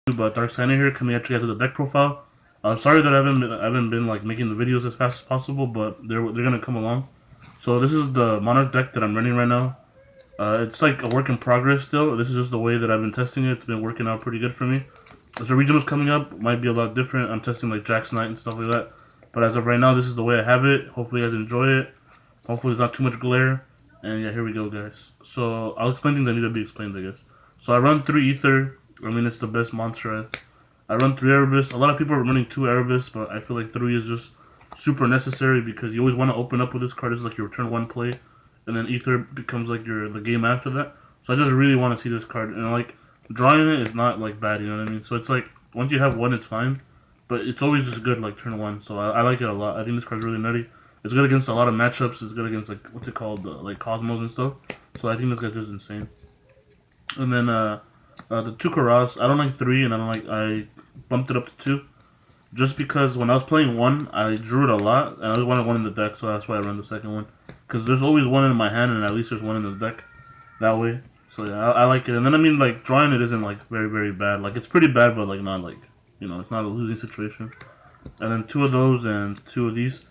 Dark Santa here, coming at you guys with a deck profile. Sorry that I haven't been like making the videos as fast as possible, but they're gonna come along. So this is the Monarch deck that I'm running right now. It's like a work in progress still. This is just the way that I've been testing it. It's been working out pretty good for me. As the regionals coming up, might be a lot different. I'm testing like Jack's Knight and stuff like that. But as of right now, this is the way I have it. Hopefully you guys enjoy it. Hopefully there's not too much glare. And yeah, here we go, guys. So I'll explain things that need to be explained, I guess. So I run 3 Ether. I mean, it's the best monster. I run 3 Erebus. A lot of people are running 2 Erebus, but I feel like 3 is just super necessary because you always want to open up with this card. It's like your turn 1 play, and then Ether becomes like the game after that. So I just really want to see this card, and like drawing it is not like bad, you know what I mean? So it's like once you have 1, it's fine, but it's always just good like turn 1. So I like it a lot. I think this card's really nutty. It's good against a lot of matchups. It's good against like what's it called, like Cosmos and stuff. So I think this guy's just insane. And then the 2 Karas, I don't like 3, and I bumped it up to 2. Just because when I was playing 1, I drew it a lot, and I always wanted 1 in the deck, so that's why I ran the second one. Because there's always 1 in my hand, and at least there's 1 in the deck that way. So yeah, I like it. And then I mean, like, drawing it isn't like very, very bad. Like, it's pretty bad, but like not like, you know, it's not a losing situation. And then 2 of those and 2 of these.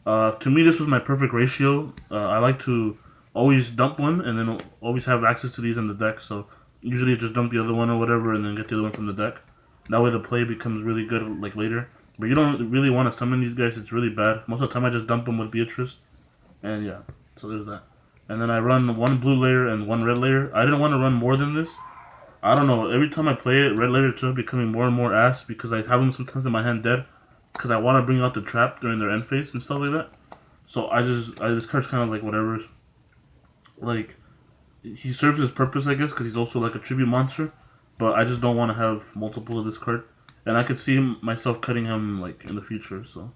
To me, this was my perfect ratio. I like to always dump 1, and then always have access to these in the deck, so usually just dump the other one or whatever, and then get the other one from the deck. That way the play becomes really good like later. But you don't really want to summon these guys, it's really bad. Most of the time I just dump them with Beatrice. And yeah, so there's that. And then I run 1 blue layer and 1 red layer. I didn't want to run more than this. I don't know, every time I play it, red layer starts becoming more and more ass because I have them sometimes in my hand dead. Because I want to bring out the trap during their end phase and stuff like that. So this card's kind of like whatever. Like, he serves his purpose, I guess, because he's also like a tribute monster. But I just don't want to have multiple of this card, and I could see myself cutting him like in the future. So,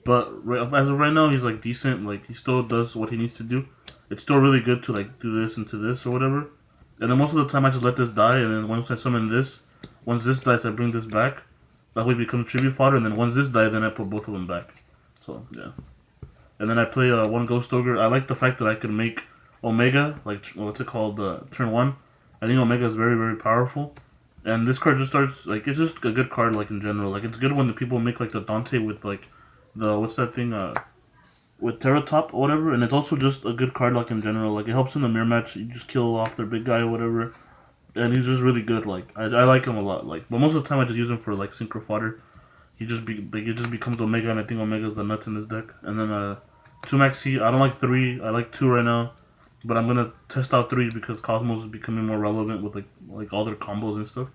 but as of right now, he's like decent. Like he still does what he needs to do. It's still really good to like do this and to this or whatever. And then most of the time, I just let this die, and then once I summon this, once this dies, I bring this back. That way, it becomes tribute fodder, and then once this dies, then I put both of them back. So yeah. And then I play 1 Ghost Ogre. I like the fact that I could make Omega, like what's it called, turn 1. I think Omega is very, very powerful. And this card just starts, like, it's just a good card, like, in general. Like, it's good when the people make, like, the Dante with, like, the, what's that thing, with Terra Top or whatever. And it's also just a good card, like, in general. Like, it helps in the mirror match. You just kill off their big guy or whatever. And he's just really good, like, I like him a lot. Like, but most of the time I just use him for, like, synchro fodder. It just becomes Omega, and I think Omega's the nuts in this deck. And then, 2 Max C, I don't like 3, I like 2 right now. But I'm gonna test out 3 because Cosmos is becoming more relevant with like all their combos and stuff.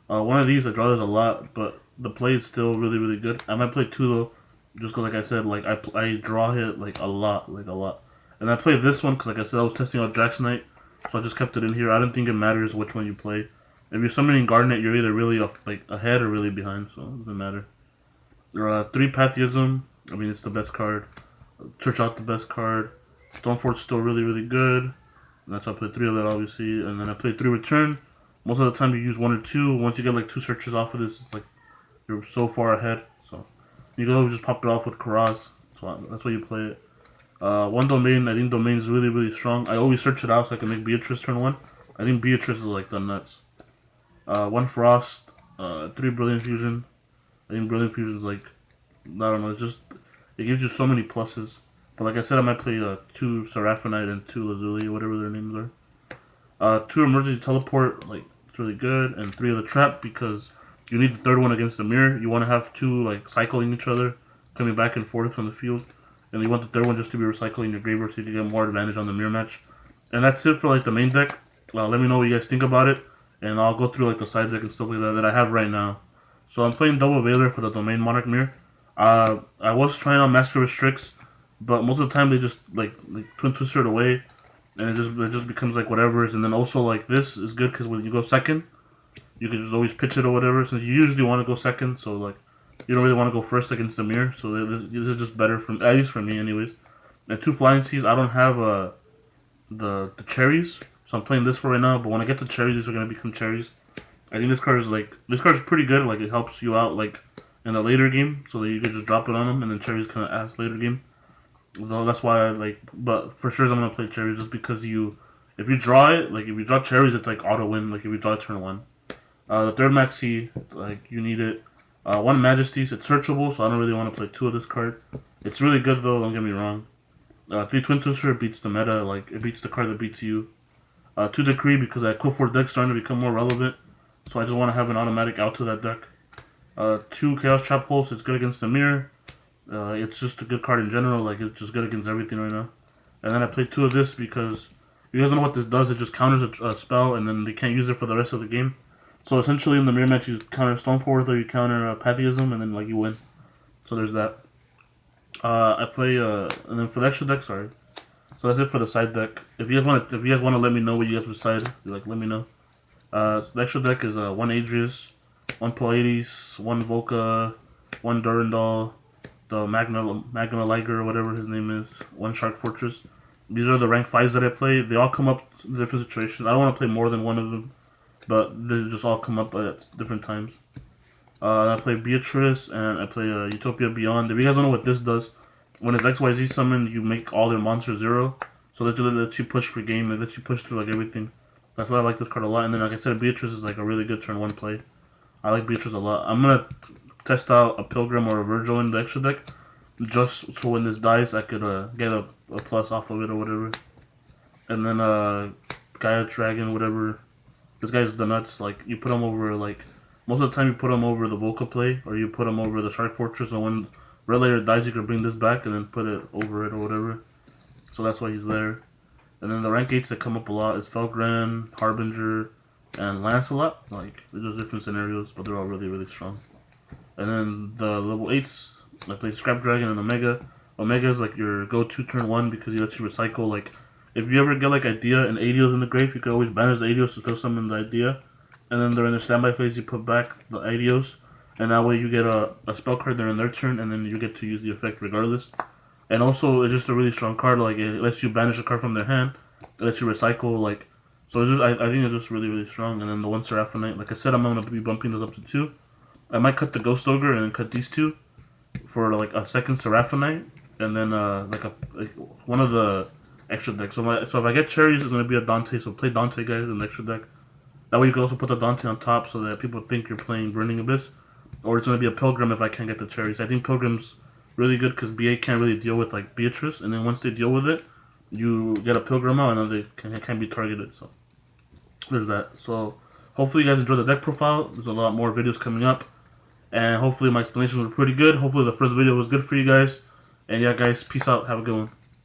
1 of these I draw this a lot, but the play is still really, really good. I might play 2 though, just because like I said, like I draw hit like a lot. And I played this one because like I said, I was testing out Jack's Knight, so I just kept it in here. I don't think it matters which one you play. If you're summoning Garnet, you're either really ahead or really behind, so it doesn't matter. 3 Patheism, I mean it's the best card. Search out the best card. Stormfort's still really, really good. And that's why I played 3 of that, obviously. And then I played 3 Return. Most of the time you use 1 or 2. Once you get like 2 searches off of this, it's like you're so far ahead. So you can always just pop it off with Karaz. So that's why you play it. 1 Domain. I think Domain is really, really strong. I always search it out so I can make Beatrice turn 1. I think Beatrice is like the nuts. 1 Frost. 3 Brilliant Fusion. I think Brilliant Fusion is like, I don't know, it gives you so many pluses. But like I said, I might play 2 Seraphonite and 2 Lazuli, whatever their names are. 2 Emergency Teleport, like, it's really good. And 3 of the Trap, because you need the 3rd one against the mirror. You want to have 2, like, cycling each other, coming back and forth from the field. And you want the 3rd one just to be recycling your graveyard so you can get more advantage on the mirror match. And that's it for, like, the main deck. Let me know what you guys think about it. And I'll go through, like, the side deck and stuff like that I have right now. So I'm playing Double Veiler for the Domain Monarch Mirror. I was trying out Master Restricts, but most of the time they just like twin twister it away, and it just becomes like whatever's. And then also like this is good because when you go second, you can just always pitch it or whatever. Since you usually want to go second, so like you don't really want to go first against the mirror. So this is just better at least for me, anyways. And 2 Flying Seas. I don't have the cherries, so I'm playing this for right now. But when I get the cherries, these are gonna become cherries. I think this card is pretty good. Like it helps you out like in a later game, so that you can just drop it on them, and then cherries kind of ass later game. Though that's why I like, but for sure I'm gonna play cherries just because if you draw it, like if you draw cherries, it's like auto win. Like if you draw turn 1, The third maxi, like you need it. One Majesties, it's searchable, so I don't really want to play two of this card. It's really good though, don't get me wrong. Three Twin Twister beats the meta, like it beats the card that beats you. Two Decree because that Quick 4 deck's starting to become more relevant, so I just want to have an automatic out to that deck. Two Chaos Trap Pulse, it's good against the mirror. It's just a good card in general, like it's just good against everything right now. And then I played two of this because you guys don't know what this does, it just counters a spell and then they can't use it for the rest of the game. So essentially in the mirror match you counter Stoneforth or you counter Pathyism and then like you win. So there's that. I play and then for the extra deck, sorry. So that's it for the side deck. If you guys want to let me know what you guys decide, like let me know. So the extra deck is one Adrius, one Pleiades, one Volca, one Durandal, the magnaliger or whatever his name is, one Shark Fortress. These are the rank 5s that I play. They all come up in different situations. I don't want to play more than one of them, but they just all come up at different times. I play Beatrice and I play Utopia Beyond. If you guys don't know what this does, when it's XYZ summon, you make all their monsters 0. So that lets you push for game. It lets you push through like everything. That's why I like this card a lot. And then like I said, Beatrice is like a really good turn 1 play. I like Beatrice a lot. I'm going to test out a Pilgrim or a Virgil in the extra deck. Just so when this dies, I could get a plus off of it or whatever. And then Gaia Dragon, whatever. This guy's the nuts. Like, you put him over, like, most of the time you put him over the Volca play, or you put him over the Shark Fortress, and when Red Layer dies, you can bring this back and then put it over it or whatever. So that's why he's there. And then the rank 8s that come up a lot is Felgren, Harbinger, and Lancelot. Like, they're just different scenarios, but they're all really, really strong. And then the level 8s, I play Scrap Dragon and Omega. Omega is like your go-to turn 1 because he lets you recycle. Like, if you ever get like Idea and Adios in the grave, you can always banish the Adios to throw summon the Idea. And then during the standby phase, you put back the Adios. And that way you get a spell card during their turn, and then you get to use the effect regardless. And also, it's just a really strong card. Like, it lets you banish a card from their hand. It lets you recycle, like... So it's just, I think it's just really, really strong. And then the one Seraphinite, like I said, I'm going to be bumping those up to 2. I might cut the Ghost Ogre and then cut these 2 for like a second Seraphinite. And then like one of the extra decks. So if I get cherries, it's going to be a Dante. So play Dante, guys, in the extra deck. That way you can also put the Dante on top so that people think you're playing Burning Abyss. Or it's going to be a Pilgrim if I can't get the cherries. I think Pilgrim's really good because BA can't really deal with like Beatrice. And then once they deal with it, you get a Pilgrim out and then they can't be targeted. So there's that. So hopefully you guys enjoy the deck profile. There's a lot more videos coming up. And hopefully my explanations were pretty good. Hopefully the first video was good for you guys. And yeah, guys, peace out. Have a good one.